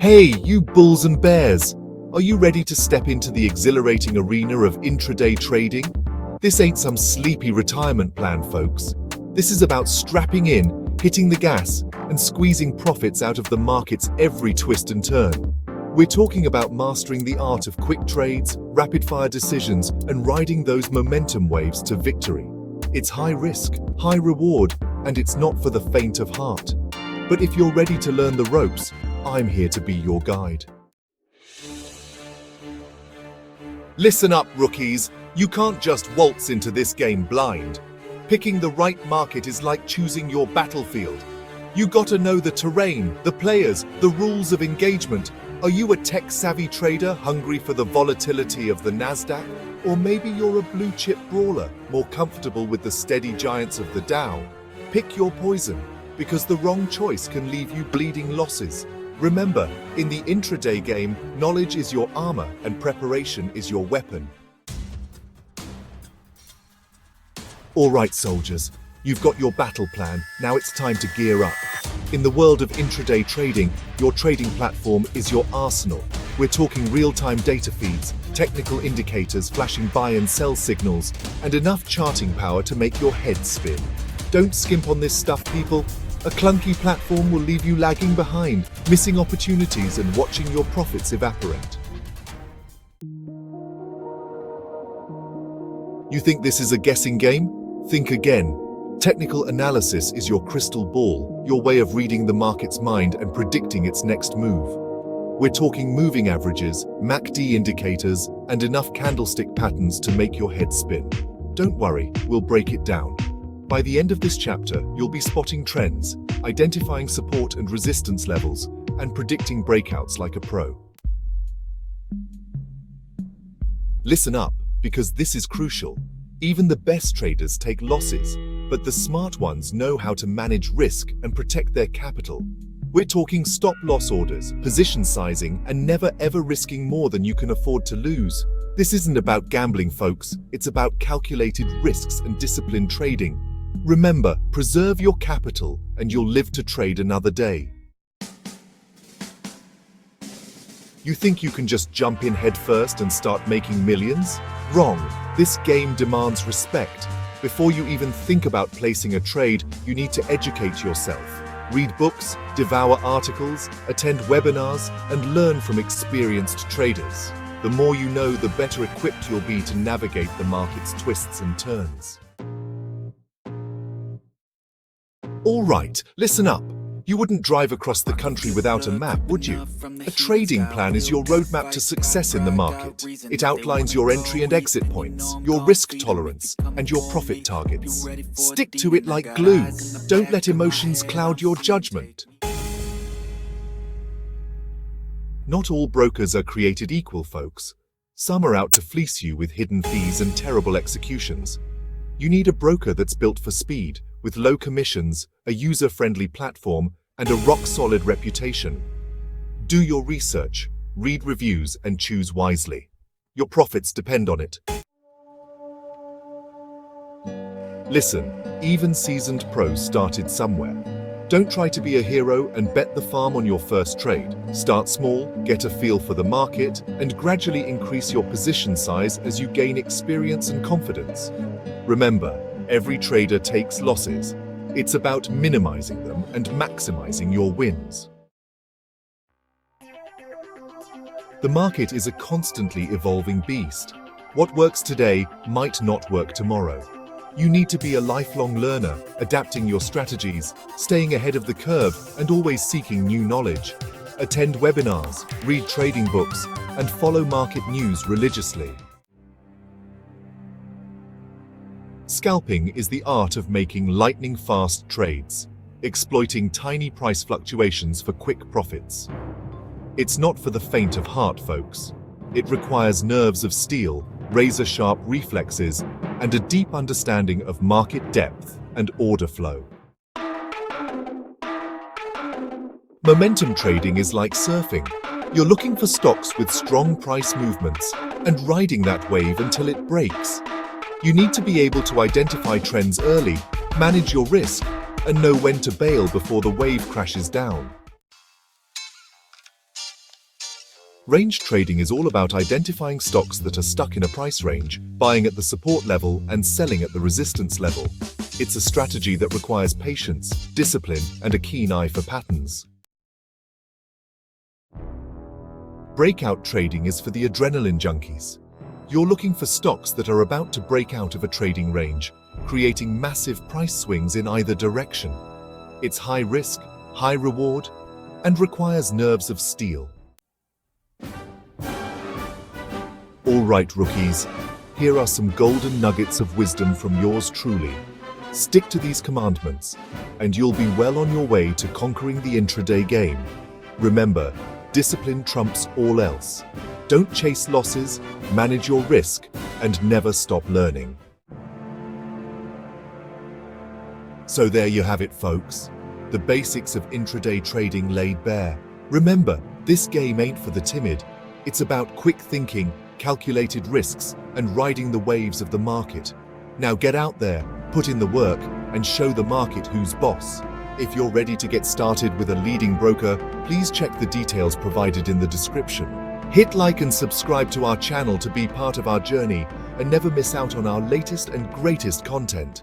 Hey, you bulls and bears! Are you ready to step into the exhilarating arena of intraday trading? This ain't some sleepy retirement plan, folks. This is about strapping in, hitting the gas, and squeezing profits out of the market's every twist and turn. We're talking about mastering the art of quick trades, rapid-fire decisions, and riding those momentum waves to victory. It's high risk, high reward, and it's not for the faint of heart. But if you're ready to learn the ropes, I'm here to be your guide. Listen up, rookies. You can't just waltz into this game blind. Picking the right market is like choosing your battlefield. You gotta know the terrain, the players, the rules of engagement. Are you a tech-savvy trader hungry for the volatility of the Nasdaq? Or maybe you're a blue-chip brawler, more comfortable with the steady giants of the Dow? Pick your poison, because the wrong choice can leave you bleeding losses. Remember, in the intraday game, knowledge is your armor and preparation is your weapon. All right, soldiers, you've got your battle plan. Now it's time to gear up. In the world of intraday trading, your trading platform is your arsenal. We're talking real-time data feeds, technical indicators flashing buy and sell signals, and enough charting power to make your head spin. Don't skimp on this stuff, people. A clunky platform will leave you lagging behind, missing opportunities and watching your profits evaporate. You think this is a guessing game? Think again. Technical analysis is your crystal ball, your way of reading the market's mind and predicting its next move. We're talking moving averages, MACD indicators, and enough candlestick patterns to make your head spin. Don't worry, we'll break it down. By the end of this chapter, you'll be spotting trends, identifying support and resistance levels, and predicting breakouts like a pro. Listen up, because this is crucial. Even the best traders take losses, but the smart ones know how to manage risk and protect their capital. We're talking stop-loss orders, position sizing, and never ever risking more than you can afford to lose. This isn't about gambling, folks. It's about calculated risks and disciplined trading. Remember, preserve your capital and you'll live to trade another day. You think you can just jump in headfirst and start making millions? Wrong. This game demands respect. Before you even think about placing a trade, you need to educate yourself. Read books, devour articles, attend webinars, and learn from experienced traders. The more you know, the better equipped you'll be to navigate the market's twists and turns. All right, listen up. You wouldn't drive across the country without a map, would you? A trading plan is your roadmap to success in the market. It outlines your entry and exit points, your risk tolerance, and your profit targets. Stick to it like glue. Don't let emotions cloud your judgment. Not all brokers are created equal, folks. Some are out to fleece you with hidden fees and terrible executions. You need a broker that's built for speed, with low commissions, a user-friendly platform, and a rock-solid reputation. Do your research, read reviews, and choose wisely. Your profits depend on it. Listen, even seasoned pros started somewhere. Don't try to be a hero and bet the farm on your first trade. Start small, get a feel for the market, and gradually increase your position size as you gain experience and confidence. Remember, every trader takes losses. It's about minimizing them and maximizing your wins. The market is a constantly evolving beast. What works today might not work tomorrow. You need to be a lifelong learner, adapting your strategies, staying ahead of the curve, and always seeking new knowledge. Attend webinars, read trading books, and follow market news religiously. Scalping is the art of making lightning-fast trades, exploiting tiny price fluctuations for quick profits. It's not for the faint of heart, folks. It requires nerves of steel, razor-sharp reflexes, and a deep understanding of market depth and order flow. Momentum trading is like surfing. You're looking for stocks with strong price movements and riding that wave until it breaks. You need to be able to identify trends early, manage your risk, and know when to bail before the wave crashes down. Range trading is all about identifying stocks that are stuck in a price range, buying at the support level and selling at the resistance level. It's a strategy that requires patience, discipline, and a keen eye for patterns. Breakout trading is for the adrenaline junkies. You're looking for stocks that are about to break out of a trading range, creating massive price swings in either direction. It's high risk, high reward, and requires nerves of steel. All right, rookies, here are some golden nuggets of wisdom from yours truly. Stick to these commandments, and you'll be well on your way to conquering the intraday game. Remember, discipline trumps all else. Don't chase losses, manage your risk, and never stop learning. So there you have it, folks. The basics of intraday trading laid bare. Remember, this game ain't for the timid. It's about quick thinking, calculated risks, and riding the waves of the market. Now get out there, put in the work, and show the market who's boss. If you're ready to get started with a leading broker, please check the details provided in the description. Hit like and subscribe to our channel to be part of our journey and never miss out on our latest and greatest content.